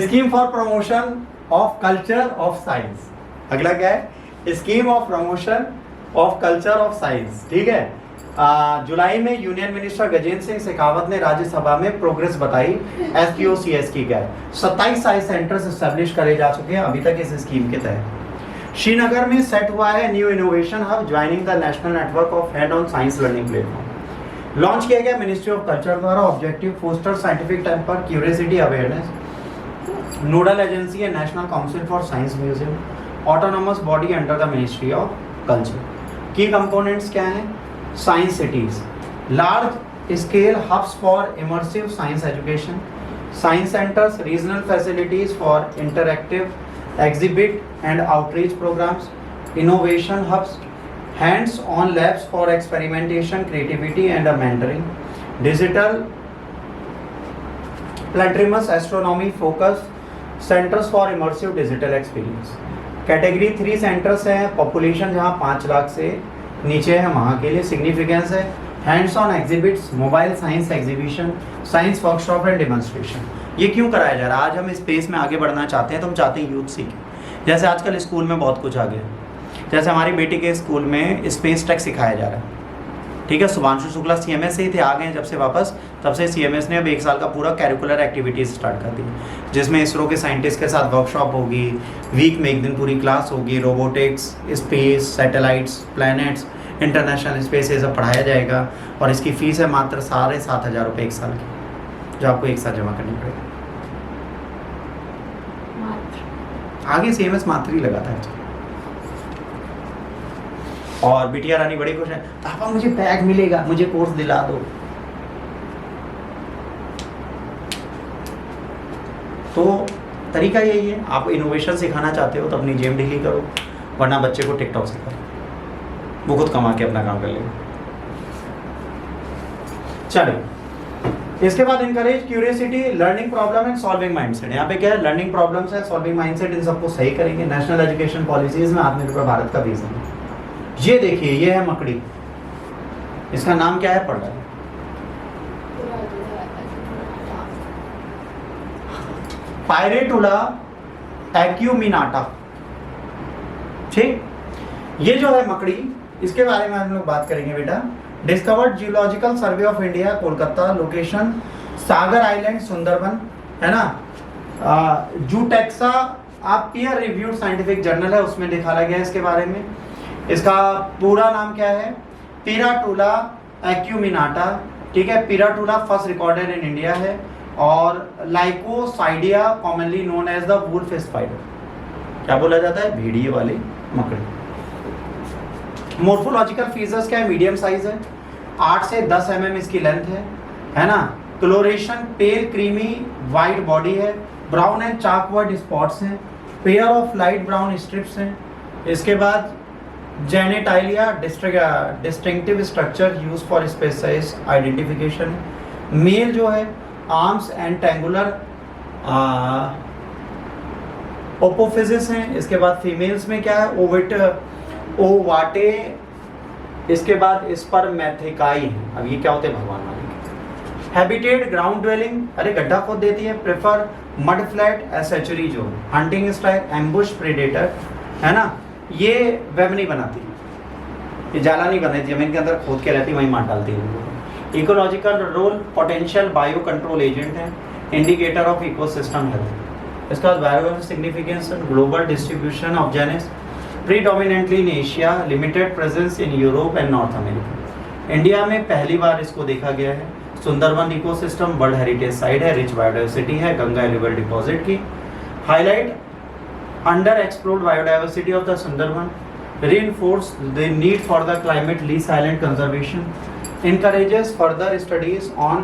Scheme for promotion of culture of science. अगला क्या है? Scheme of promotion of culture of science. ठीक है, जुलाई में यूनियन मिनिस्टर गजेंद्र सिंह शेखावत ने राज्यसभा में प्रोग्रेस बताई। SQCS की क्या है? 27 साइंस सेंटर्स एस्टेब्लिश करे जा चुके हैं अभी तक इस स्कीम के तहत। श्रीनगर में सेट हुआ है new innovation hub joining the national network of hand on science learning platform. Launch किया गया मिनिस्ट्री ऑफ कल्चर द्वारा। Objective foster scientific temper, curiosity, awareness. Nodal agency है national council for science museum, autonomous body under the ministry of culture. की components क्या हैं? Science cities, large scale hubs for immersive science education, science centres, regional facilities for interactive exhibit and outreach programmes, innovation hubs, hands on labs for experimentation, creativity and mentoring, digital planetariums, astronomy focus centers for immersive digital experience। Category 3 centres हैं, population जहां 5 लाख से नीचे है वहां के लिए। Significance है hands on exhibits, mobile science exhibition, science workshop and demonstration. ये क्यों कराया जा रहा है? आज हम स्पेस में आगे बढ़ना चाहते हैं, तो हम चाहते हैं यूथ सीखे। जैसे आजकल स्कूल में बहुत कुछ आ गया, जैसे हमारी बेटी के स्कूल में स्पेस टेक सिखाया जा रहा है। ठीक है, शुभांशु शुक्ला CMS से ही थे, आ गए जब से वापस, तब से CMS ने अब 1 साल का पूरा कैरिकुलर एक्टिविटीज स्टार्ट कर दी, जिसमें इसरो के साइंटिस्ट के साथ वर्कशॉप होगी, वीक में 1 दिन पूरी क्लास होगी, robotics, space, satellites, planets, international space, ये सब पढ़ाया जाएगा। और इसकी फीस है मात्र 7,500 रुपये 1 साल की, जो आपको एक साथ जमा करनी पड़ेगी। आगे CMS मात्र ही लगाता है। और बिटिया रानी बड़ी खुश है, पापा मुझे बैग मिलेगा, मुझे कोर्स दिला दो। तो तरीका यही है, आप इनोवेशन सिखाना चाहते हो तो अपनी जेम ढीली करो, वरना बच्चे को टिकटॉक सिखाओ, वो खुद कमा के अपना काम कर लेगा। चलिए, इसके बाद encourage curiosity, learning problem and solving mindset. यहाँ पे क्या है? लर्निंग प्रॉब्लम्स है, सॉल्विंग माइंडसेट, इन सबको सही करेंगे। नेशनल एजुकेशन पॉलिसीज में आत्मनिर्भर भारत का विजन है। ये देखिए, ये है मकड़ी, इसका नाम क्या है? पढ़ रहा है पायरेटुला एक्यूमिनाटा। ठीक, ये जो है मकड़ी, इसके बारे में हम लोग बात करेंगे बेटा। Discovered geological survey of India, Kolkata, location Sagar island, Sundarban, है ना। जूटेक्सा आप पीयर रिव्यूड साइंटिफिक जर्नल है, उसमें दिखाया गया है इसके बारे में। इसका पूरा नाम क्या है? Piratula acuminata. ठीक है, Piratula first recorded in India है। और Lycosidae commonly known as the wolf spider, क्या बोला जाता है? भेड़िए वाली मकड़ी। मोर्फोलॉजिकल फीचर्स क्या है? मीडियम साइज है, 8 से 10 mm इसकी लेंथ है ना। Colouration pale creamy white body है, ब्राउन एंड चाकवर्ड स्पॉट्स हैं, pair of light brown stripes हैं। इसके बाद genitalia distinctive structure use for species identification. Male जो है आर्म्स एंड टेंगुलर ओपोफिजिस हैं। इसके बाद फीमेल्स में क्या है? ओवाटे। इसके बाद स्पर्मेथिकाई है। अब ये क्या होते हैं भगवान मालिक। हैबिटेट ग्राउंड ड्वेलिंग, अरे गड्ढा खोद देती है। Prefer mud flat estuary zone. Hunting style ambush predator, है ना। ये वेब नहीं बनाती, ये जाला नहीं बनाती, जमीन के अंदर खोद के रहती, वहीं मार डालती है। Ecological role potential bio control agent है, इंडिकेटर ऑफ इकोसिस्टम हेल्थ। इसका biological significance, global distribution of genus, predominantly in Asia, limited presence in Europe and North America. India में पहली बार इसको देखा गया है। Sundarban ecosystem world heritage site है, रिच बायोडाइवर्सिटी है, गंगा एलिवल डिपॉजिट की। Highlight under explored biodiversity of the Sundarban, reinforce the need for the climate least silent conservation, encourages further studies on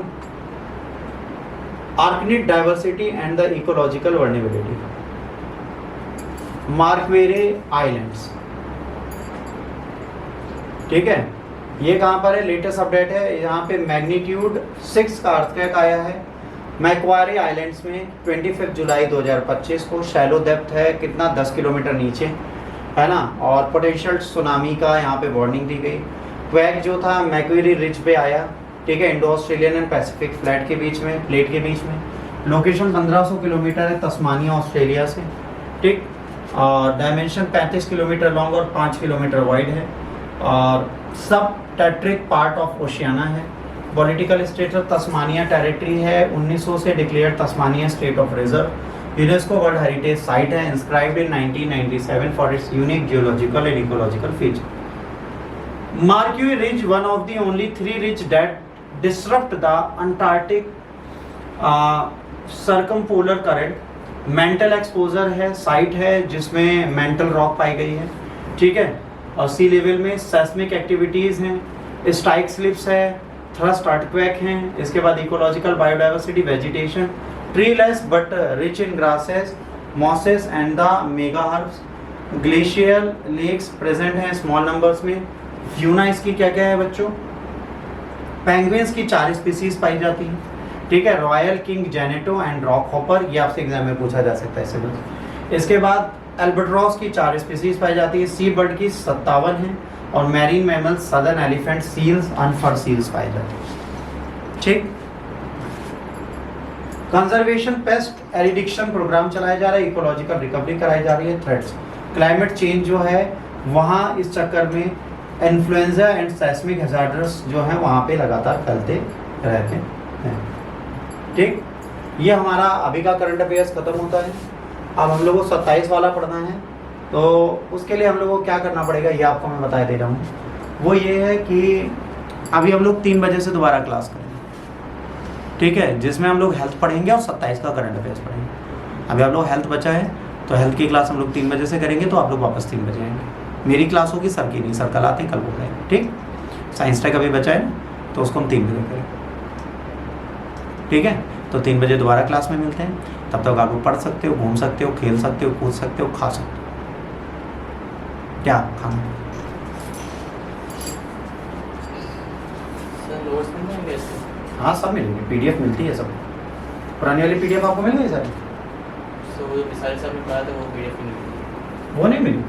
arctic diversity and the ecological vulnerability. Macquarie Islands, ठीक है, ये कहाँ पर है? Latest update है, यहाँ पे मैग्नीट्यूड 6 का अर्थक्वेक आया है मैक्वारी आइलैंड्स में 25 जुलाई 2025 को। शैलो डेप्थ है कितना? 10 किलोमीटर नीचे, है ना। और पोटेंशियल सुनामी का यहाँ पे वार्निंग दी गई। क्वेक जो था मैक्वेरी रिज पे आया, ठीक है, Indo Australian and Pacific plate के बीच में, लोकेशन 1500 किलोमीटर है तस्मानिया ऑस्ट्रेलिया से, ठीक। और डायमेंशन 35 किलोमीटर लॉन्ग और 5 किलोमीटर वाइड है, और subantarctic part of Oceania है। पॉलिटिकल स्टेटस तस्मानिया टेरिटरी है, 1900 से declared Tasmania state of reserve. UNESCO world heritage site है, inscribed in 1997 for its unique geological and ecological feature. Macquarie ridge, one of the only 3 ridge that disrupt the Antarctic circumpolar current. Mantle exposure है, site है जिसमें mental rock पाई गई है, ठीक है। और sea level में सेस्मिक एक्टिविटीज़ हैं, स्टाइक स्लिप्स है, थ्रस्ट अर्थक्वेक हैं। इसके बाद ecological biodiversity, vegetation treeless but rich in grasses, mosses and the megaherbs. Glacial lakes present हैं स्मॉल नंबर्स में। फ्यूना इसकी क्या क्या है बच्चों? पेंगुइन्स की 4 स्पीसीज पाई जाती हैं, ठीक है। Royal king genito and rock hopper, ये आपसे एग्जाम में पूछा जा सकता है इससे बस। इसके बाद एल्बर्ट्रॉस की 4 स्पीसीज पाई जाती है, सी बर्ड की 57 हैं, और marine mammals, southern elephant, seals, and fur seals पाए जाते हैं, ठीक। कंजर्वेशन, पेस्ट एरिडिक्शन प्रोग्राम चलाया जा रहा है, इकोलॉजिकल रिकवरी कराई जा रही है, थ्रेट्स। क्लाइमेट चेंज जो है वहाँ इस चक्कर में इन्फ्लुएंजा एंड सेस्मिक हैजार्ड्स जो है वहाँ पे लगातार फैलते रहते हैं, ठीक। ये हमारा अभी का करंट अफेयर्स खत्म होता है। अब हम लोगों को 27 वाला पढ़ना है, तो उसके लिए हम लोगों को क्या करना पड़ेगा ये आपको मैं बता दे रहा हूँ। वो ये है कि अभी हम लोग 3 बजे से दोबारा क्लास करेंगे, ठीक है, जिसमें हम लोग हेल्थ पढ़ेंगे और 27 का करंट अफेयर्स पढ़ेंगे। अभी आप लोग हेल्थ बचा है तो हेल्थ की क्लास हम लोग 3 बजे से करेंगे, तो आप लोग वापस 3 बजे आएंगे। मेरी क्लास होगी, सर की नहीं, सर कल आते हैं, कल को करेंगे, ठीक। साइंस टेक अभी बचा है तो उसको हम 3 बजे करेंगे, ठीक है। तो 3 बजे दोबारा क्लास में मिलते हैं, तब तक आप लोग पढ़ सकते हो, घूम सकते हो, खेल सकते हो, कूद सकते हो, खा सकते हो। क्या खाना? हाँ सब मिलेंगे, PDF मिलती है सब। पुरानी वाली PDF आपको मिल गई सर? वो नहीं मिली। वो नहीं मिली।